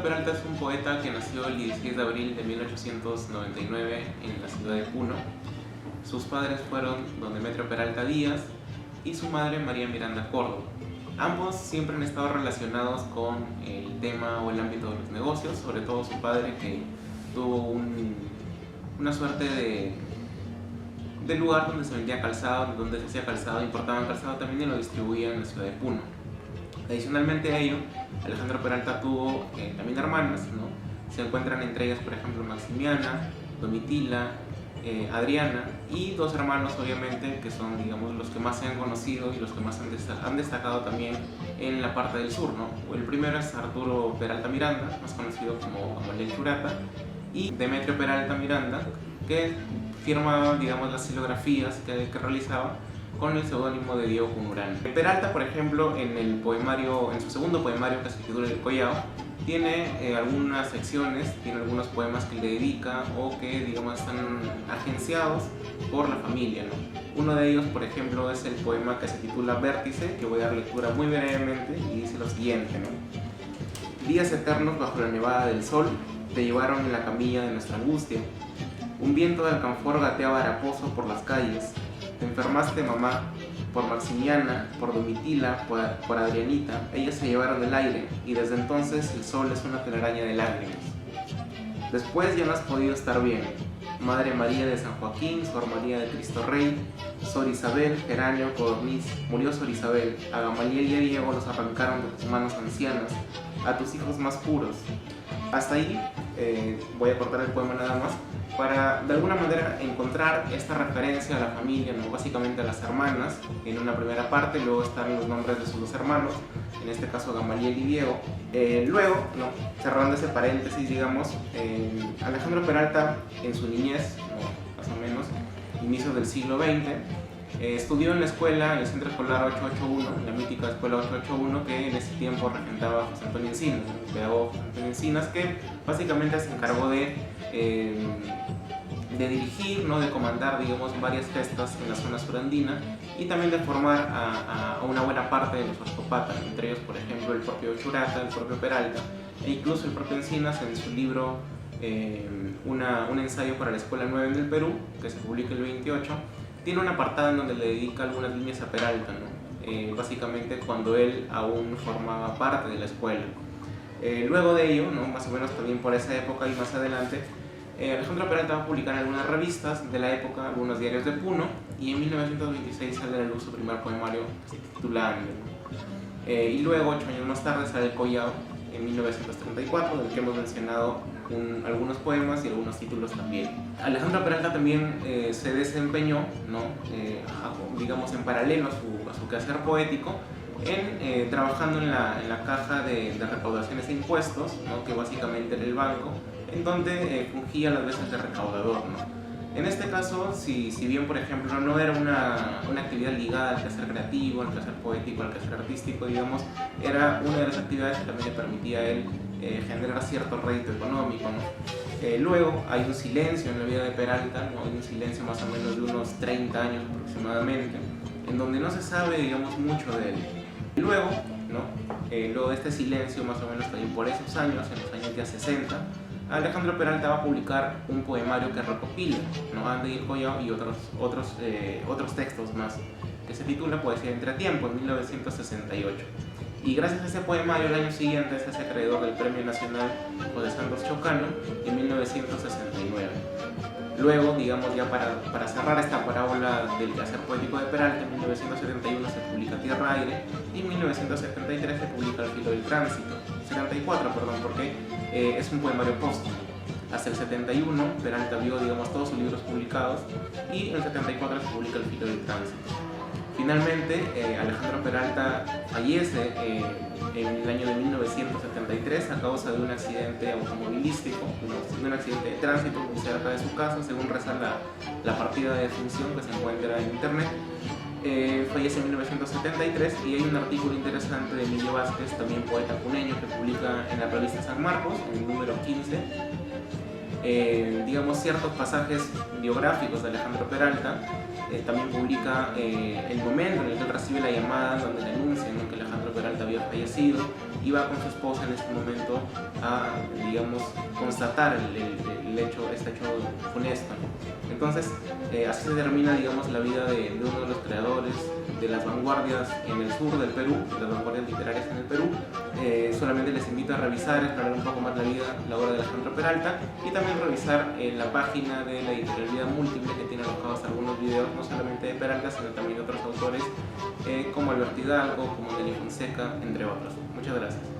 Peralta es un poeta que nació el 16 de abril de 1899 en la ciudad de Puno. Sus padres fueron don Demetrio Peralta Díaz y su madre María Miranda Córdoba. Ambos siempre han estado relacionados con el tema o el ámbito de los negocios, sobre todo su padre, que tuvo una suerte de lugar donde se vendía calzado, donde se hacía calzado, importaban calzado también y lo distribuían en la ciudad de Puno. Adicionalmente a ello, Alejandro Peralta tuvo también hermanas, ¿no? Se encuentran entre ellas, por ejemplo, Maximiana, Domitila, Adriana, y dos hermanos, obviamente, que son, digamos, los que más se han conocido y los que más han destacado también en la parte del sur, ¿no? El primero es Arturo Peralta Miranda, más conocido como Gamaliel Churata, y Demetrio Peralta Miranda, que firma, digamos, las silografías que realizaba con el seudónimo de Diego Cunurán. Peralta, por ejemplo, en su segundo poemario, que se titula El Collao, tiene algunas secciones, tiene algunos poemas que le dedica o que, digamos, están agenciados por la familia, ¿no? Uno de ellos, por ejemplo, es el poema que se titula Vértice, que voy a dar lectura muy brevemente, y dice lo siguiente, ¿no? Días eternos bajo la nevada del sol te llevaron en la camilla de nuestra angustia. Un viento de alcanfor gateaba haraposo por las calles. Te enfermaste, mamá, por Maximiana, por Domitila, por Adrianita. Ellas se llevaron el aire y desde entonces el sol es una telaraña de lágrimas. Después ya no has podido estar bien. Madre María de San Joaquín, Sor María de Cristo Rey, Sor Isabel, Geranio, Codorniz, murió Sor Isabel. A Gamaliel y a Diego los arrancaron de tus manos ancianas, a tus hijos más puros. Hasta ahí voy a cortar el poema nada más, para de alguna manera encontrar esta referencia a la familia, ¿no? Básicamente a las hermanas en una primera parte, luego están los nombres de sus dos hermanos, en este caso Gamaliel y Diego. Luego, ¿no? Cerrando ese paréntesis, digamos, Alejandro Peralta en su niñez, ¿no? Más o menos, inicios del siglo XX, estudió en la escuela, en el centro escolar 881, la mítica escuela 881 que en ese tiempo regentaba José Antonio Encinas, el pedagogo José Antonio Encinas, que básicamente se encargó de dirigir, ¿no? De comandar, digamos, varias gestas en la zona surandina y también de formar a una buena parte de los arcopatas, entre ellos, por ejemplo, el propio Churata, el propio Peralta e incluso el propio Encinas en su libro un ensayo para la Escuela 9 del Perú, que se publica el 28, tiene un apartado en donde le dedica algunas líneas a Peralta, ¿no? Básicamente cuando él aún formaba parte de la escuela. Luego de ello, ¿no? Más o menos también por esa época y más adelante, Alejandro Peralta va a publicar en algunas revistas de la época, algunos diarios de Puno, y en 1926 sale a la luz su primer poemario que se titula Ángel, ¿no? Y luego, 8 años más tarde, sale El Collao en 1934, del que hemos mencionado algunos poemas y algunos títulos también. Alejandro Peralta también se desempeñó, ¿no? Digamos, en paralelo a su quehacer poético, trabajando en la caja de recaudaciones e impuestos, ¿no? Que básicamente era el banco, en donde fungía las veces de recaudador, ¿no? En este caso, si bien, por ejemplo, no era una actividad ligada al quehacer creativo, al quehacer poético, al quehacer artístico, digamos, era una de las actividades que también le permitía a él generar cierto rédito económico, ¿no? Luego hay un silencio en la vida de Peralta, ¿no? Hay un silencio más o menos de unos 30 años aproximadamente, en donde no se sabe, digamos, mucho de él. Y luego, ¿no? Luego de este silencio, más o menos también por esos años, en los años ya 60, Alejandro Peralta va a publicar un poemario que recopila, ¿no? Ande y El Collao y otros textos más, que se titula Poesía de Entretiempo, en 1968. Y gracias a ese poemario, el año siguiente se hace acreedor del Premio Nacional José Santos Chocano en 1969. Luego, digamos, ya para cerrar esta parábola del quehacer poético de Peralta, en 1971 se publica Tierra Aire y en 1973 se publica El Filo del Tránsito. 74, perdón, porque es un poemario póstumo. Hasta el 71 Peralta vio, digamos, todos sus libros publicados y en el 74 se publica El Filo del Tránsito. Finalmente, Alejandro Peralta fallece en el año de 1973 a causa de un accidente automovilístico, de un accidente de tránsito muy cerca de su casa, según reza la partida de defunción que se encuentra en internet. Fallece en 1973 y hay un artículo interesante de Emilio Vázquez, también poeta puneño, que publica en la revista San Marcos, en el número 15, digamos, ciertos pasajes biográficos de Alejandro Peralta. También publica el momento en el que él recibe la llamada donde le anuncian, ¿no?, que Alejandro Peralta había fallecido, y va con su esposa en este momento a, digamos, constatar este hecho funesto, ¿no? Entonces, así se termina, digamos, la vida de uno de los creadores de las vanguardias en el sur del Perú, de las vanguardias literarias en el Perú. Solamente les invito a revisar, explorar un poco más la obra de Alejandro Peralta, y también revisar la página de la editorial Vida Múltiple, que tiene alojados algunos videos no solamente de Peralta, sino también de otros autores como Alberto Hidalgo, como Nelly Fonseca, entre otros. Muchas gracias.